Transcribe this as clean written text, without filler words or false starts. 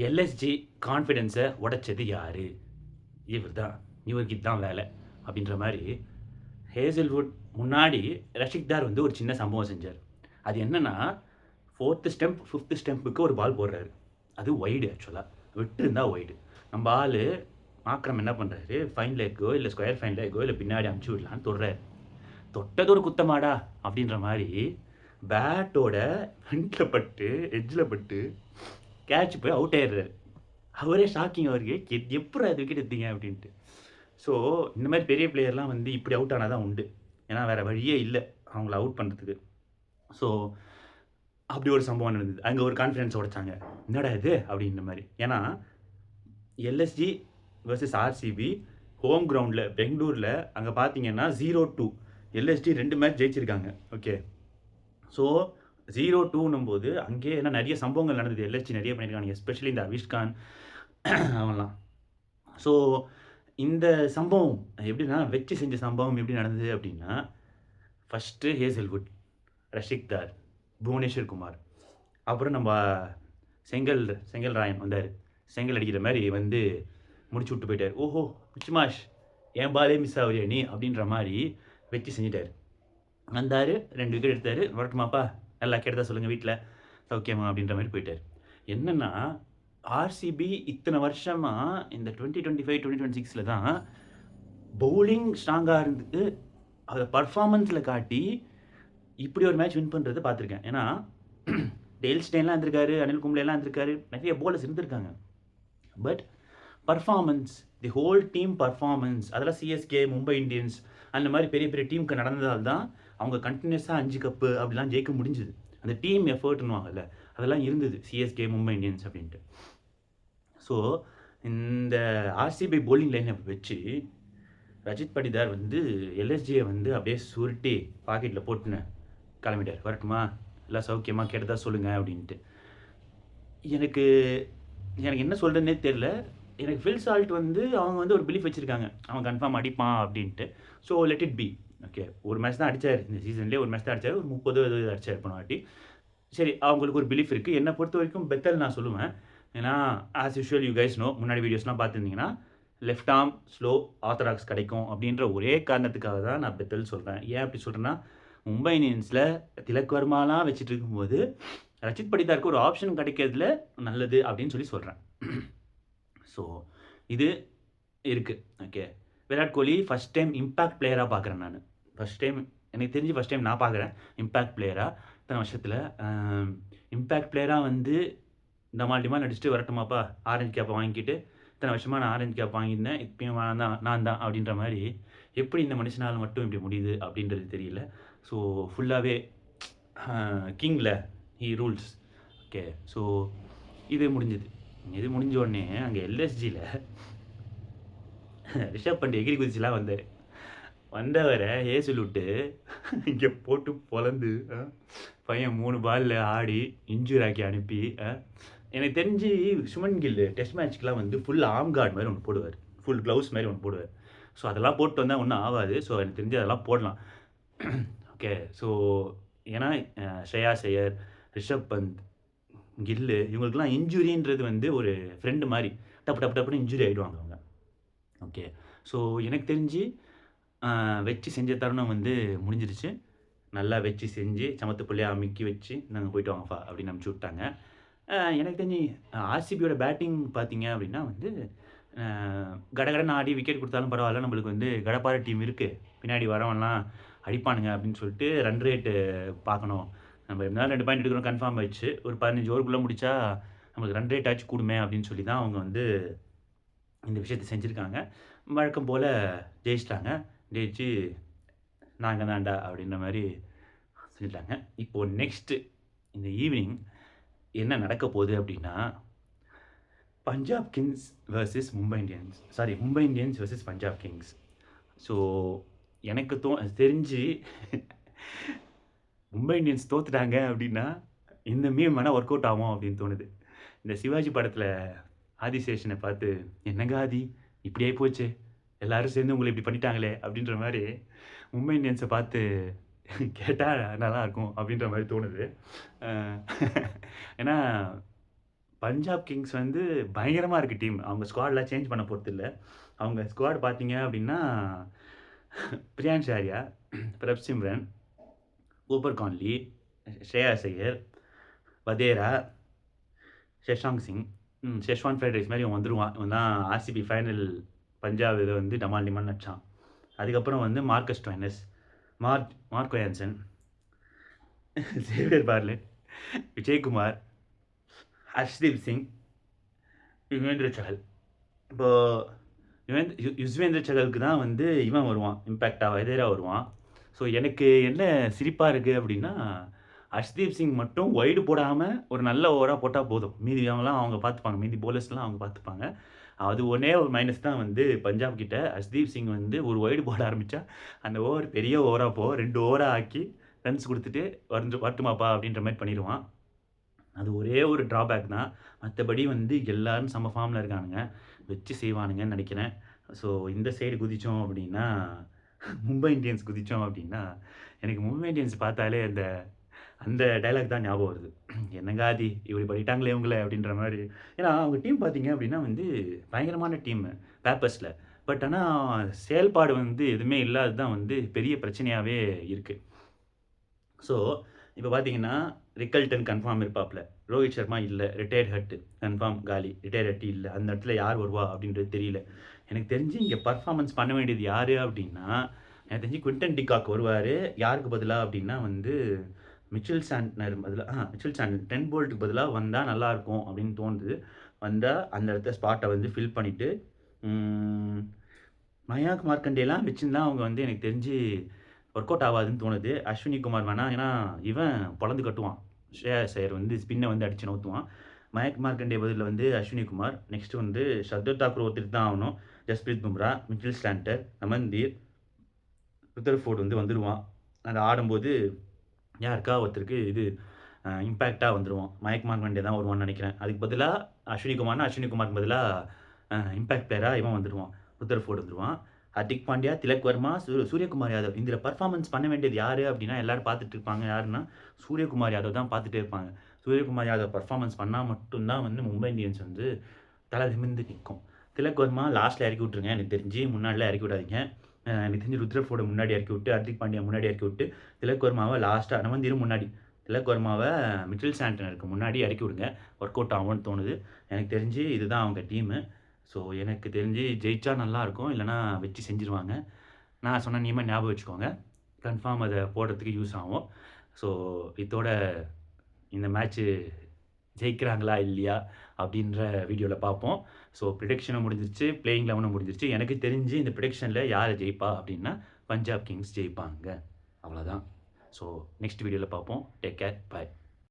LSG கான்ஃபிடென்ஸை உடைச்சது யாரு? இவர் தான். இவருக்கு இதுதான் வேலை அப்படின்ற மாதிரி ஹேசல்வுட் முன்னாடி ரஷிக்தார் வந்து ஒரு சின்ன சம்பவம் செஞ்சார். அது என்னன்னா, 4த் ஸ்டெம்ப் 5த் ஸ்டெம்புக்கு ஒரு பால் போடுறாரு. அது வைடு ஆக்சுவலாக விட்டுருந்தா வைடு. நம்ம ஆள் மாக்ரம் என்ன பண்ணுறாரு, ஃபைன் லெக்கோ இல்லை ஸ்கொயர் ஃபைன் லெக்கோ இல்லை பின்னாடி அமுச்சு விடலான்னு தொடுறாரு. தொட்டது ஒரு குத்தமாடா அப்படின்ற மாதிரி பேட்டோட ஃப்ரண்ட்டில் பட்டு எட்ஜில் பட்டு கேட்ச் போய் அவுட் ஆயிடுறாரு. அவரே ஷாக்கிங் அவருக்கு, எப்படி அது விக்கெட் எடுத்தீங்க அப்படின்ட்டு. ஸோ இந்த மாதிரி பெரிய பிளேயர்லாம் வந்து இப்படி அவுட் ஆனால் தான் உண்டு. ஏன்னா வேறு வழியே இல்லை அவங்கள அவுட் பண்ணுறதுக்கு. ஸோ அப்படி ஒரு சம்பவம் நடந்தது. அங்கே ஒரு கான்ஃபிடன்ஸ் உடைச்சாங்க. என்னடா இது அப்படின்ற மாதிரி. ஏன்னா எல்எஸ்ஜி வர்சஸ் ஆர்சிபி ஹோம் கிரவுண்டில் பெங்களூரில் அங்கே பார்த்தீங்கன்னா 0-2 எல்எஸ்ஜி 2 மேட்ச் ஜெயிச்சிருக்காங்க. ஓகே, ஸோ 0-2ன்னும் போது அங்கேயே ஏன்னா நிறைய சம்பவங்கள் நடந்தது. எல்எஸ்ஜி நிறைய பண்ணியிருக்காங்க, எஸ்பெஷலி இந்த அவிஷ்கான் அவன்லாம். ஸோ இந்த சம்பவம் எப்படின்னா, வெற்றி செஞ்ச சம்பவம் எப்படி நடந்தது அப்படின்னா, ஃபஸ்ட்டு ஹேசல்வுட், ரஷிக்தார், புவனேஸ்வர் குமார், அப்புறம் நம்ம செங்கல் ராயன் வந்தார். செங்கல் அடிக்கிற மாதிரி வந்து முடிச்சு விட்டு போயிட்டார். ஓஹோ மிச்சுமாஷ், என் பாலே மிஸ் ஆகுறியா நீ அப்படின்ற மாதிரி வெற்றி செஞ்சிட்டார். வந்தார், 2 விக்கெட் எடுத்தார். வரட்டுமாப்பா, நல்லா கேட்டதா சொல்லுங்கள் வீட்டில் சௌக்கியமா அப்படின்ற மாதிரி போயிட்டார். என்னென்னா ஆர்சிபி இத்தனை வருஷமாக இந்த 2025 2026 தான் பவுலிங் ஸ்ட்ராங்காக இருந்துட்டு அதை பர்ஃபார்மன்ஸில் காட்டி இப்படி ஒரு மேட்ச் வின் பண்ணுறது பார்த்துருக்கேன். ஏன்னா டேல் ஸ்டெயின்லாம் இருந்திருக்காரு, அனில் கும்ப்ளேலாம் இருந்திருக்காரு, நிறைய போலர்ஸ் இருந்திருக்காங்க. But performance, the whole team performance, அதெல்லாம் சிஎஸ்கே, மும்பை இந்தியன்ஸ் அந்த மாதிரி பெரிய பெரிய டீமுக்கு நடந்ததால் தான் அவங்க கண்டினியூஸாக 5 கப்பு அப்படிலாம் ஜெயிக்க முடிஞ்சுது. அந்த டீம் எஃபர்ட்னுவாங்கல்ல, அதெல்லாம் இருந்தது சிஎஸ்கே, மும்பை இந்தியன்ஸ் அப்படின்ட்டு. ஸோ இந்த ஆர்சிபி போலிங் லைனை வச்சு ரஜித் படிதார் வந்து எல்எஸ்ஜியை வந்து அப்படியே சுருட்டி பாக்கெட்டில் போட்டுன்னு கிளம்பிட்டார். வரட்டுமா, எல்லாம் சௌக்கியமாக கேட்டதா சொல்லுங்கள் அப்படின்ட்டு. எனக்கு என்ன சொல்கிறதுனே தெரில. எனக்கு ஃபில் சால்ட் வந்து அவங்க வந்து ஒரு பிலீஃப் வச்சுருக்காங்க, அவன் கன்ஃபார்ம் அடிப்பான் அப்படின்ட்டு. So let it be. Okay, ஒரு மேட்ச் தான் அடித்தார் இந்த சீசன்லேயே, ஒரு மேட்ச் தான் அடித்தார், ஒரு 30-60 அடித்தார் போன வாட்டி. சரி, அவங்களுக்கு ஒரு பிலீஃப் இருக்குது. என்னை பொறுத்த வரைக்கும் பெத்தல் நான் சொல்லுவேன். ஏன்னா as usual you guys know, முன்னாடி வீடியோஸ்லாம் பார்த்துருந்தீங்கன்னா லெஃப்ட் ஆர்ம் ஸ்லோ ஆர்த்தடாக்ஸ் கிடைக்கும் அப்படின்ற ஒரே காரணத்துக்காக தான் நான் பெத்தல் சொல்கிறேன். ஏன் அப்படி சொல்கிறேன்னா, மும்பை இந்தியன்ஸில் திலக் வர்மாலாம் வச்சுட்டு இருக்கும்போது ரஜித் படிதாருக்கு ஒரு ஆப்ஷன் கிடைக்கிறதுல நல்லது அப்படின்னு சொல்லி சொல்கிறேன். ஸோ இது இருக்குது. Okay, Virat Kohli first time impact பிளேயராக பார்க்குறேன் நான். ஃபஸ்ட் டைம் எனக்கு தெரிஞ்சு ஃபஸ்ட் டைம் நான் பார்க்குறேன் இம்பேக்ட் பிளேயராக. இத்தனை வருஷத்தில் இம்பேக்ட் பிளேயராக வந்து டமால் டிமால் அடிச்சுட்டு வரட்டுமாப்பா, ஆரஞ்சு கேப்பை வாங்கிக்கிட்டு இத்தனை வருஷமாக நான் ஆரஞ்சு கேப் வாங்கியிருந்தேன், இப்பயும் நான் தான் அப்படின்ற மாதிரி எப்படி இந்த மனுஷனால் மட்டும் இப்படி முடியுது அப்படின்றது தெரியல. ஸோ ஃபுல்லாகவே கிங்கில் ஹீ ரூல்ஸ். ஓகே, ஸோ இது முடிஞ்சுது. இது முடிஞ்ச உடனே அங்கே எல்எஸ்ஜியில் ரிஷப் பண்ட் எகிரி குதிச்சுலாம் வந்தவரை ஏசுலுட்டு இங்கே போட்டு பொலந்து பையன் 3 பாலில் ஆடி இன்ஜூர் ஆக்கி அனுப்பி. எனக்கு தெரிஞ்சு சுமன் கில் டெஸ்ட் மேட்ச்க்கெலாம் வந்து ஃபுல் ஆர்ம் கார்டு மாதிரி ஒன்று போடுவார், ஃபுல் க்ளவுஸ் மாதிரி ஒன்று போடுவார். ஸோ அதெல்லாம் போட்டு வந்தால் ஒன்றும் ஆகாது. ஸோ எனக்கு தெரிஞ்சு அதெல்லாம் போடலாம். ஓகே, ஸோ ஏன்னா ஸ்ரேயாஸ் ஐயர், ரிஷப் பந்த், கில்லு இவங்களுக்குலாம் இன்ஜுரின்றது வந்து ஒரு ஃப்ரெண்டு மாதிரி டப்புன்னு இன்ஜுரி ஆகிடுவாங்க அவங்க. ஓகே, ஸோ எனக்கு தெரிஞ்சு வச்சு செஞ்ச தருணம் வந்து முடிஞ்சிருச்சு. நல்லா வச்சு செஞ்சு சமத்து பிள்ளையாக அமுக்கி வச்சு நாங்கள் போய்ட்டு வாங்கப்பா அப்படின்னு அனுப்பிச்சி விட்டாங்க. எனக்கு தெரிஞ்சு ஆர்சிபியோட பேட்டிங் பார்த்தீங்க அப்படின்னா வந்து கடகடன்னு ஆடி விக்கெட் கொடுத்தாலும் பரவாயில்ல, நம்மளுக்கு வந்து கடப்பார டீம் இருக்குது, பின்னாடி வரவன்லாம் அடிப்பானுங்க அப்படின்னு சொல்லிட்டு ரன் ரேட்டு பார்க்கணும். நம்ம இருந்தாலும் 2 பாயிண்ட் எடுக்கணும் கன்ஃபார்ம் ஆயிடுச்சு. ஒரு 15 ஓவருக்குள்ளே முடித்தா நம்மளுக்கு ரன் ரேட் ஆச்சு கூடுமே அப்படின்னு சொல்லி தான் அவங்க வந்து இந்த விஷயத்தை செஞ்சுருக்காங்க. வழக்கம் போல் ஜெயிச்சிட்டாங்க. ஜெயிச்சு நாங்கள் தான்டா அப்படின்ற மாதிரி சொல்லிட்டாங்க. இப்போது நெக்ஸ்ட்டு இந்த ஈவினிங் என்ன நடக்க போகுது அப்படின்னா, Punjab Kings versus Mumbai Indians, Mumbai Indians versus Punjab Kings. So எனக்கு தெரிஞ்சு மும்பை இந்தியன்ஸ் தோற்றுட்டாங்க அப்படின்னா இந்த மீம் வேணால் ஒர்க் அவுட் ஆகும் அப்படின்னு தோணுது. இந்த சிவாஜி படத்தில் ஆதிசேஷனை பார்த்து, என்னங்க ஆதி இப்படி ஆகி போச்சு, எல்லோரும் சேர்ந்து உங்களை இப்படி பண்ணிட்டாங்களே அப்படின்ற மாதிரி மும்பை இந்தியன்ஸை பார்த்து கேட்டால் நல்லாயிருக்கும் அப்படின்ற மாதிரி தோணுது. ஏன்னா பஞ்சாப் கிங்ஸ் வந்து பயங்கரமா இருக்கு டீம். அவங்க ஸ்குவாட்லாம் சேஞ்ச் பண்ண போறதில்ல. அவங்க ஸ்குவாட் பார்த்தீங்க அப்படின்னா, Priyansh Arya, Prabhsimran, Cooper Connolly, Shreyas Iyer, Wadhera, Shashank Singh, Schezwan fried rice மாரி இவன் வந்துருவான். இவன் தான் ஆர்சிபி ஃபைனல் பஞ்சாப் இத வந்து டமால் டிமால்னு அடிச்சான். அதுக்கப்புறம் வந்து Marcus Stoinis, Marco Jansen, Xavier Bartlett, Vijaykumar, Harshdeep Singh, Yuvendra Chahal. இப்போ யுஸ்வேந்திர சகலுக்கு தான் வந்து இவன் வருவான், இம்பேக்டா வதேரா வருவான். ஸோ எனக்கு என்ன சிரிப்பா இருக்கு அப்படின்னா, ஹர்ஷ்தீப் சிங் மட்டும் வைடு போடாம ஒரு நல்ல ஓவரா போட்டா போதும். மீதி அவங்கலாம் அவங்க பார்த்துப்பாங்க. மீதி பவுலர்ஸ்லாம் அவங்க பார்த்துப்பாங்க. அது ஒண்ணே ஒரு மைனஸ் தான் வந்து பஞ்சாப் கிட்ட. ஹர்ஷ்தீப் சிங் வந்து ஒரு வைடு போட ஆரம்பிச்சா, அந்த ஓவர் பெரிய ஓவரா 2 ஓவரா ஆக்கி ரன்ஸ் குடுத்துட்டு வரட்டுமாப்பா அப்படின்ற மாரி பண்ணிருவான். அது ஒரே ஒரு ட்ராபேக் தான். மத்தபடி வந்து எல்லாரும் செம்ம ஃபார்ம்ல இருக்கானுங்க. வச்சு செய்வானுங்கன்னு நெனைக்கிறேன். ஸோ இந்த சைடு குதிச்சோம் அப்படின்னா, மும்பை இந்தியன்ஸ் குதிச்சோம் அப்படின்னா, எனக்கு மும்பை இந்தியன்ஸ் பார்த்தாலே அந்த அந்த டயலாக் தான் ஞாபகம் வருது. "என்னங்க ஆதி இப்படி பண்ணிட்டாங்களே இவங்கள" அப்படின்ற மாரி. ஏன்னா அவங்க டீம் பார்த்தீங்க அப்படின்னா வந்து பயங்கரமான டீமு பேப்பர்ஸ்ல. பட் ஆனா செயல்பாடு வந்து எதுவுமே இல்லாதது தான் வந்து பெரிய பிரச்சனையாவே இருக்கு. ஸோ இப்போ பார்த்தீங்கன்னா, ரிக்கல்டன் கன்ஃபார்ம் இருப்பாப்ல. ரோஹித் சர்மா இல்ல. ரிட்டயர்ட் ஹர்ட் கன்ஃபார்ம் காலி. ரிட்டயர்ட் ஹர்ட் இல்ல. அந்த இடத்துல யார் வருவா அப்படின்றது தெரியல. எனக்கு தெரிஞ்சு இங்க பெர்ஃபார்மன்ஸ் பண்ண வேண்டியது யாரு அப்படின்னா, எனக்கு தெரிஞ்சு குவிண்டன் டிகாக் வருவாரு. யாருக்கு பதிலா அப்படின்னா வந்து மிச்சல் சாண்ட்னர் பதிலா மிச்சல் சாண்ட்னர் 10 போல்ட்க்கு பதிலா வந்தா நல்லாயிருக்கும் அப்படின்னு தோணுது. வந்தா அந்த இடத்த ஸ்பாட்ட வந்து ஃபில் பண்ணிட்டு, ம் மயாங்க் மார்க்கண்டேலாம் வச்சிருந்தா அவங்க வந்து எனக்கு தெரிஞ்சு ஒர்க் அவுட் ஆவாதுன்னு தோணுது. அஸ்வினி குமார் வேணாம். ஏன்னா, இவன் பொளந்து கட்டுவான். ஸ்ரேயாஸ் ஐயர் வந்து ஸ்பின்ன வந்து அடிச்சு நவுத்துவான். மயங்க் மார்க்கண்டே பதில்ல வந்து அஸ்வினி குமார். நெக்ஸ்ட் வந்து ஷர்துல் தாக்கூர் ஒருத்தருக்கு தான் ஆகணும். Jasprit Bumrah, Mitchell slander, Amandeep, Rutherford வந்து வந்துருவான். அது ஆடும்போது யாருக்கா ஒருத்தருக்கு இது இம்பேக்ட்டா வந்துருவான். மயங்க் மார்க்கண்டே தான் வருவான்னு நெனைக்கிறேன். அதுக்கு பதிலா அஸ்வினி குமார்னா, அஸ்வினி குமாருக்கு பதிலா இம்பேக்ட் பிளேயரா இவன் வந்துருவான். ருதர்ஃபோர்ட் வந்துருவான். ஹர்திக் பாண்டியா, திலக் வர்மா, சூரியகுமார் யாதவ். இதில பெர்ஃபார்மன்ஸ் பண்ண வேண்டியது யாரு அப்டின்னா, எல்லாரும் பார்த்துட்டு இருப்பாங்க. யாருன்னா, சூரியகுமார் யாதவ் தான் பார்த்துட்டே இருப்பாங்க. சூரியகுமார் யாதவ் பெர்ஃபார்மன்ஸ் பண்ணா மட்டும் தான் வந்து மும்பை இந்தியன்ஸ் வந்து தல நிமிர்ந்து நிக்கும். திலக் வர்மா லாஸ்ட்ல இறக்கி விட்டுருங்க. எனக்கு தெரிஞ்சு முன்னாடிலாம் இறக்கி விடாதீங்க. எனக்கு தெரிஞ்சு ருத்ரஃபோர்ட முன்னாடி இறக்கி விட்டு, ஹர்திக் பாண்டியா முன்னாடி இறக்கி விட்டு, திலக் வர்மாவ லாஸ்ட்டா நவந்தீரும் முன்னாடி. திலக் வர்மாவ மிச்சல் சாண்டனருக்கு முன்னாடி இறக்கி விடுங்க. ஒர்க் அவுட் ஆகும்னு தோணுது. எனக்கு தெரிஞ்சு இதுதான் அவங்க டீமு. ஸோ எனக்கு தெரிஞ்சு ஜெயிச்சா நல்லாயிருக்கும். இல்லன்னா வச்சு செஞ்சுருவாங்க. நான் சொன்ன நியமம் ஞாபகம் வச்சுக்கோங்க. கன்ஃபார்ம் அத போடுறதுக்கு யூஸ் ஆகும். ஸோ இதோட இந்த மேட்ச்சு ஜெயிக்கிறாங்களா? இல்லையா? அப்படின்ற வீடியோல பார்ப்போம். ஸோ ப்ரிடிக்ஷனும் முடிஞ்சிருச்சு. பிளேயிங் 11ம் முடிஞ்சிருச்சு. எனக்கு தெரிஞ்சு இந்த ப்ரிடிக்ஷன்ல யார் ஜெயிப்பா அப்படின்னா, பஞ்சாப் கிங்ஸ் ஜெயிப்பாங்க. அவ்வளோதான். ஸோ நெக்ஸ்ட் வீடியோல பார்ப்போம். Take care. பாய்.